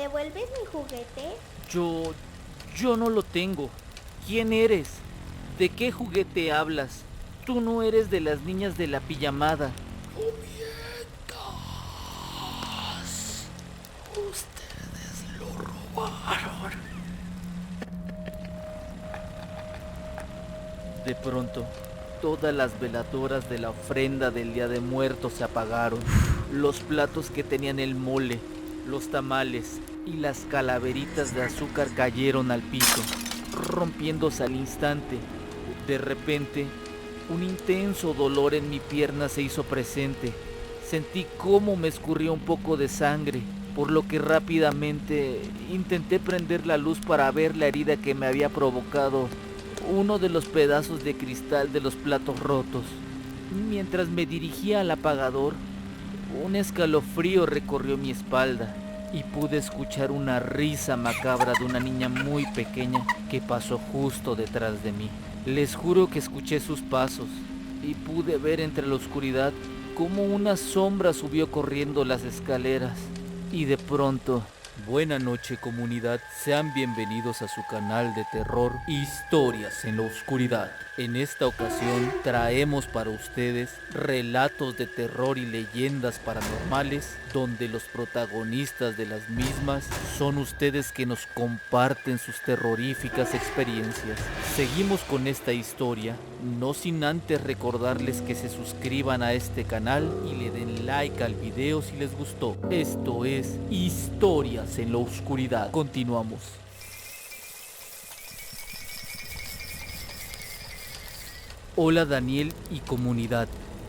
devuelves mi juguete? Yo no lo tengo. ¿Quién eres? ¿De qué juguete hablas? Tú no eres de las niñas de la pijamada. ¡No mientas! Ustedes lo robaron. De pronto, todas las veladoras de la ofrenda del Día de Muertos se apagaron. Los platos que tenían el mole, los tamales y las calaveritas de azúcar cayeron al piso, rompiéndose al instante. De repente, un intenso dolor en mi pierna se hizo presente. Sentí cómo me escurría un poco de sangre, por lo que rápidamente intenté prender la luz para ver la herida que me había provocado uno de los pedazos de cristal de los platos rotos. Mientras me dirigía al apagador, un escalofrío recorrió mi espalda y pude escuchar una risa macabra de una niña muy pequeña que pasó justo detrás de mí. Les juro que escuché sus pasos y pude ver entre la oscuridad cómo una sombra subió corriendo las escaleras. Y de pronto... Buena noche, comunidad, sean bienvenidos a su canal de terror Historias en la Oscuridad. En esta ocasión traemos para ustedes relatos de terror y leyendas paranormales donde los protagonistas de las mismas son ustedes que nos comparten sus terroríficas experiencias. Seguimos con esta historia, no sin antes recordarles que se suscriban a este canal y le den like al video si les gustó. Esto es Historias en la Oscuridad. Continuamos. Hola Daniel y comunidad,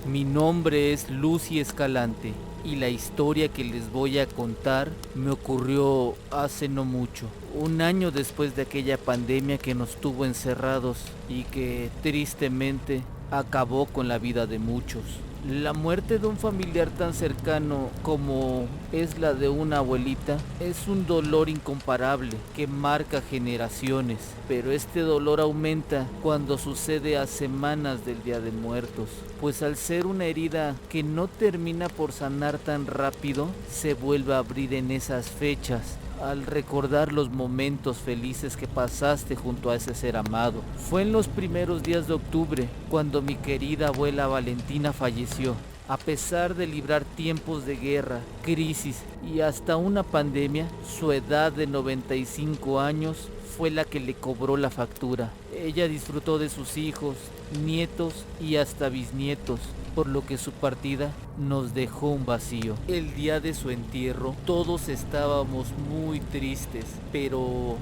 mi nombre es Lucy Escalante y la historia que les voy a contar me ocurrió hace no mucho, un año después de aquella pandemia que nos tuvo encerrados y que tristemente acabó con la vida de muchos. La muerte de un familiar tan cercano como es la de una abuelita es un dolor incomparable que marca generaciones, pero este dolor aumenta cuando sucede a semanas del Día de Muertos, pues al ser una herida que no termina por sanar tan rápido, se vuelve a abrir en esas fechas. Al recordar los momentos felices que pasaste junto a ese ser amado. Fue en los primeros días de octubre cuando mi querida abuela Valentina falleció. A pesar de librar tiempos de guerra, crisis y hasta una pandemia, su edad de 95 años fue la que le cobró la factura. Ella disfrutó de sus hijos, nietos y hasta bisnietos, por lo que su partida nos dejó un vacío. El día de su entierro todos estábamos muy tristes, pero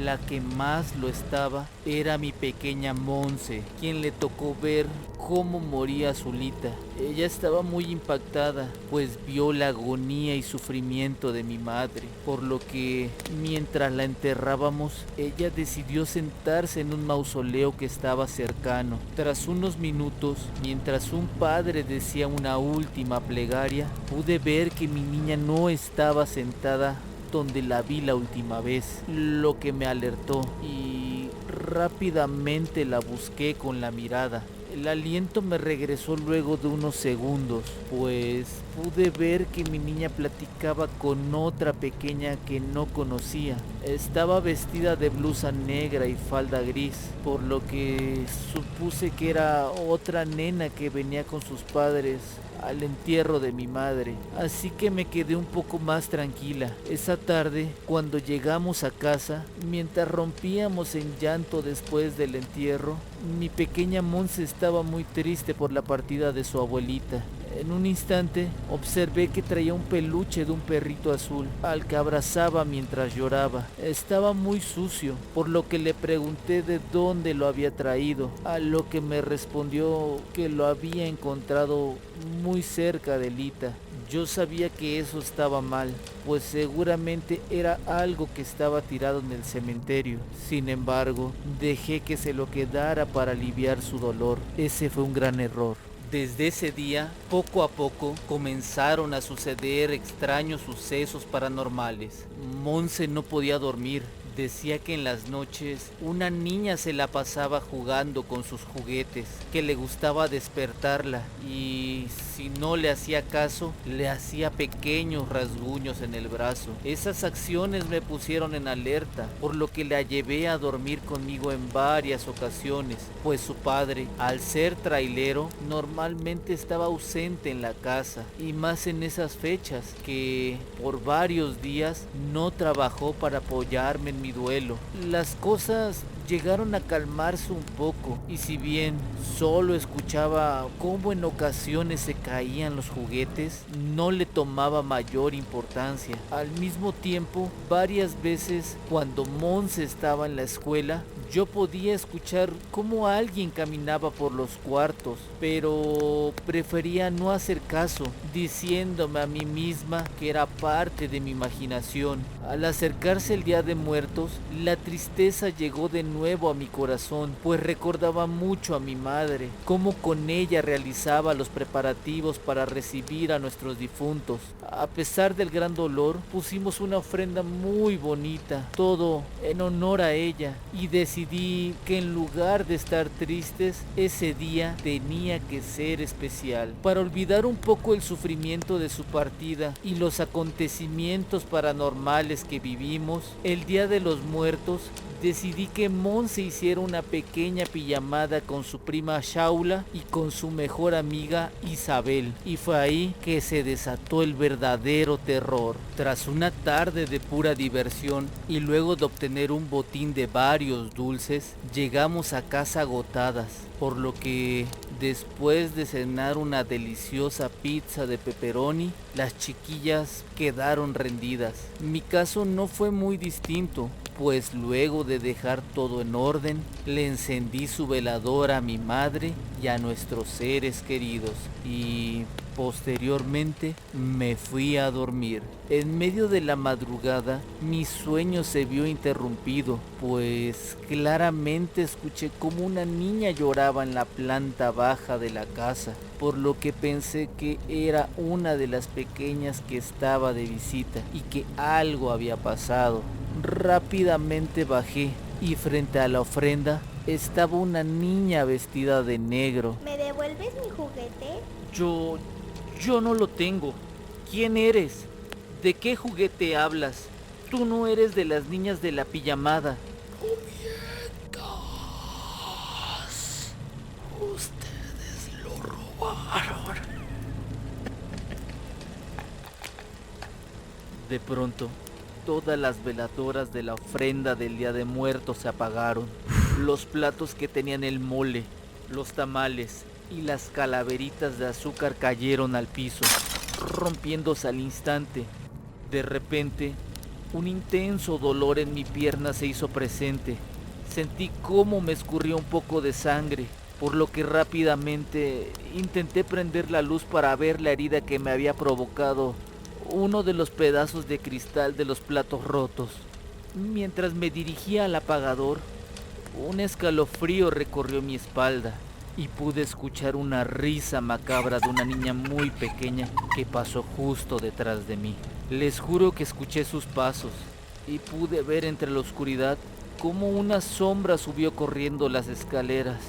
la que más lo estaba era mi pequeña Monse, quien le tocó ver cómo moría Zulita. Ella estaba muy impactada, pues vio la agonía y sufrimiento de mi madre, por lo que mientras la enterrábamos, ella decidió sentarse en un mausoleo que estaba cercano. Tras unos minutos, mientras un padre decía una última plegaria, pude ver que mi niña no estaba sentada donde la vi la última vez, lo que me alertó y rápidamente la busqué con la mirada. El aliento me regresó luego de unos segundos, pues pude ver que mi niña platicaba con otra pequeña que no conocía. Estaba vestida de blusa negra y falda gris, por lo que supuse que era otra nena que venía con sus padres al entierro de mi madre, así que me quedé un poco más tranquila. Esa tarde, cuando llegamos a casa, mientras rompíamos en llanto después del entierro, mi pequeña Monse estaba muy triste por la partida de su abuelita. En un instante observé que traía un peluche de un perrito azul, al que abrazaba mientras lloraba. Estaba muy sucio, por lo que le pregunté de dónde lo había traído, a lo que me respondió que lo había encontrado muy cerca de Lita. Yo sabía que eso estaba mal, pues seguramente era algo que estaba tirado en el cementerio. Sin embargo, dejé que se lo quedara para aliviar su dolor. Ese fue un gran error. Desde ese día, poco a poco, comenzaron a suceder extraños sucesos paranormales. Monse no podía dormir. Decía que en las noches una niña se la pasaba jugando con sus juguetes, que le gustaba despertarla y si no le hacía caso, le hacía pequeños rasguños en el brazo. Esas acciones me pusieron en alerta, por lo que la llevé a dormir conmigo en varias ocasiones, pues su padre, al ser trailero, normalmente estaba ausente en la casa, y más en esas fechas, que por varios días no trabajó para apoyarme en mi duelo. Las cosas llegaron a calmarse un poco, y si bien solo escuchaba cómo en ocasiones se caían los juguetes, no le tomaba mayor importancia. Al mismo tiempo, varias veces cuando Monse estaba en la escuela, yo podía escuchar cómo alguien caminaba por los cuartos, pero prefería no hacer caso, diciéndome a mí misma que era parte de mi imaginación. Al acercarse el Día de Muertos, la tristeza llegó de nuevo a mi corazón, pues recordaba mucho a mi madre, cómo con ella realizaba los preparativos para recibir a nuestros difuntos. A pesar del gran dolor, pusimos una ofrenda muy bonita, todo en honor a ella, y decidí que en lugar de estar tristes, ese día tenía que ser especial. Para olvidar un poco el sufrimiento de su partida y los acontecimientos paranormales que vivimos, el Día de los Muertos, decidí que Monse hiciera una pequeña pijamada con su prima Shaula y con su mejor amiga Isabel, y fue ahí que se desató el verdadero terror. Tras una tarde de pura diversión y luego de obtener un botín de varios dulces, llegamos a casa agotadas, por lo que después de cenar una deliciosa pizza de pepperoni, las chiquillas quedaron rendidas. Mi caso no fue muy distinto, pues luego de dejar todo en orden, le encendí su veladora a mi madre y a nuestros seres queridos, y posteriormente me fui a dormir. En medio de la madrugada, mi sueño se vio interrumpido, pues claramente escuché como una niña lloraba en la planta baja de la casa, por lo que pensé que era una de las pequeñas que estaba de visita y que algo había pasado. Rápidamente bajé y frente a la ofrenda estaba una niña vestida de negro. ¿Me devuelves mi juguete? Yo no lo tengo. ¿Quién eres? ¿De qué juguete hablas? Tú no eres de las niñas de la pijamada. Ustedes lo robaron. De pronto, todas las veladoras de la ofrenda del Día de Muertos se apagaron. Los platos que tenían el mole, los tamales y las calaveritas de azúcar cayeron al piso, rompiéndose al instante. De repente, un intenso dolor en mi pierna se hizo presente. Sentí cómo me escurría un poco de sangre, por lo que rápidamente intenté prender la luz para ver la herida que me había provocado uno de los pedazos de cristal de los platos rotos. Mientras me dirigía al apagador, un escalofrío recorrió mi espalda y pude escuchar una risa macabra de una niña muy pequeña que pasó justo detrás de mí. Les juro que escuché sus pasos y pude ver entre la oscuridad cómo una sombra subió corriendo las escaleras,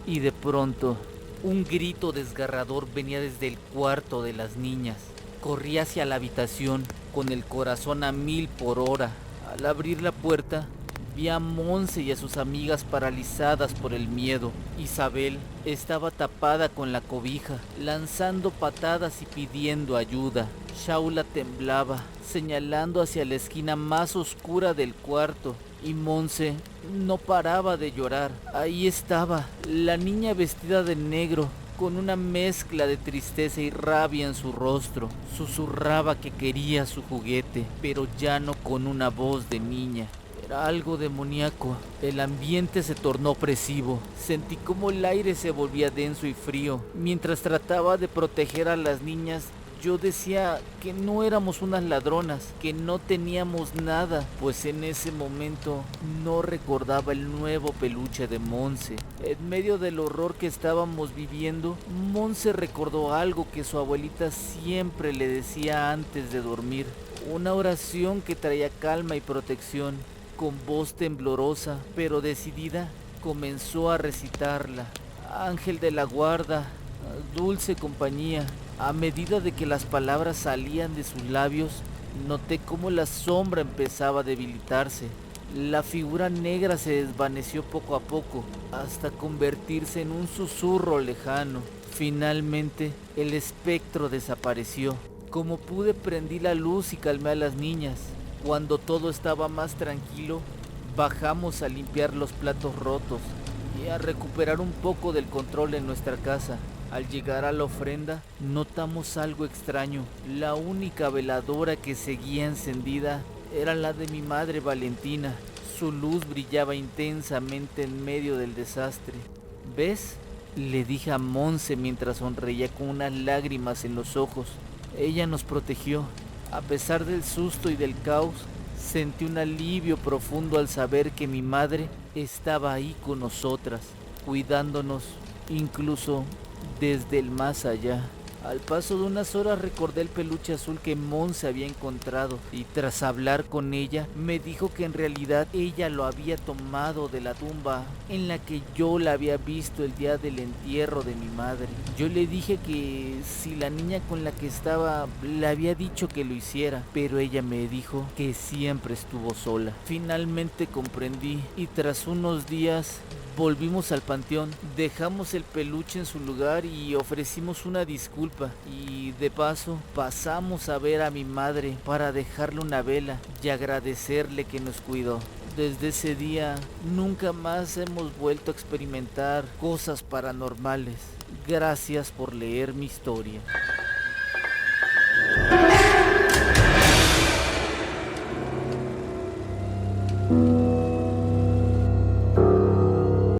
y de pronto un grito desgarrador venía desde el cuarto de las niñas. Corrí hacia la habitación con el corazón a 1000 por hora. Al abrir la puerta, vi a Monse y a sus amigas paralizadas por el miedo. Isabel estaba tapada con la cobija, lanzando patadas y pidiendo ayuda. Shaula temblaba, señalando hacia la esquina más oscura del cuarto, y Monse no paraba de llorar. Ahí estaba, la niña vestida de negro, con una mezcla de tristeza y rabia en su rostro. Susurraba que quería su juguete, pero ya no con una voz de niña. Era algo demoníaco. El ambiente se tornó opresivo. Sentí como el aire se volvía denso y frío. Mientras trataba de proteger a las niñas, yo decía que no éramos unas ladronas, que no teníamos nada, pues en ese momento no recordaba el nuevo peluche de Monse. En medio del horror que estábamos viviendo, Monse recordó algo que su abuelita siempre le decía antes de dormir. Una oración que traía calma y protección. Con voz temblorosa, pero decidida, comenzó a recitarla. Ángel de la guarda, dulce compañía, A medida de que las palabras salían de sus labios, noté cómo la sombra empezaba a debilitarse. La figura negra se desvaneció poco a poco, hasta convertirse en un susurro lejano. Finalmente, el espectro desapareció. Como pude, prendí la luz y calmé a las niñas. Cuando todo estaba más tranquilo, bajamos a limpiar los platos rotos y a recuperar un poco del control en nuestra casa. Al llegar a la ofrenda, notamos algo extraño. La única veladora que seguía encendida era la de mi madre Valentina. Su luz brillaba intensamente en medio del desastre. ¿Ves?, le dije a Monse mientras sonreía con unas lágrimas en los ojos. Ella nos protegió. A pesar del susto y del caos, sentí un alivio profundo al saber que mi madre estaba ahí con nosotras, cuidándonos, incluso desde el más allá. Al paso de unas horas recordé el peluche azul que Monse había encontrado y tras hablar con ella me dijo que en realidad ella lo había tomado de la tumba en la que yo la había visto el día del entierro de mi madre. Yo le dije que si la niña con la que estaba le había dicho que lo hiciera, pero ella me dijo que siempre estuvo sola. Finalmente comprendí y tras unos días volvimos al panteón, dejamos el peluche en su lugar y ofrecimos una disculpa y de paso pasamos a ver a mi madre para dejarle una vela y agradecerle que nos cuidó. Desde ese día nunca más hemos vuelto a experimentar cosas paranormales. Gracias por leer mi historia.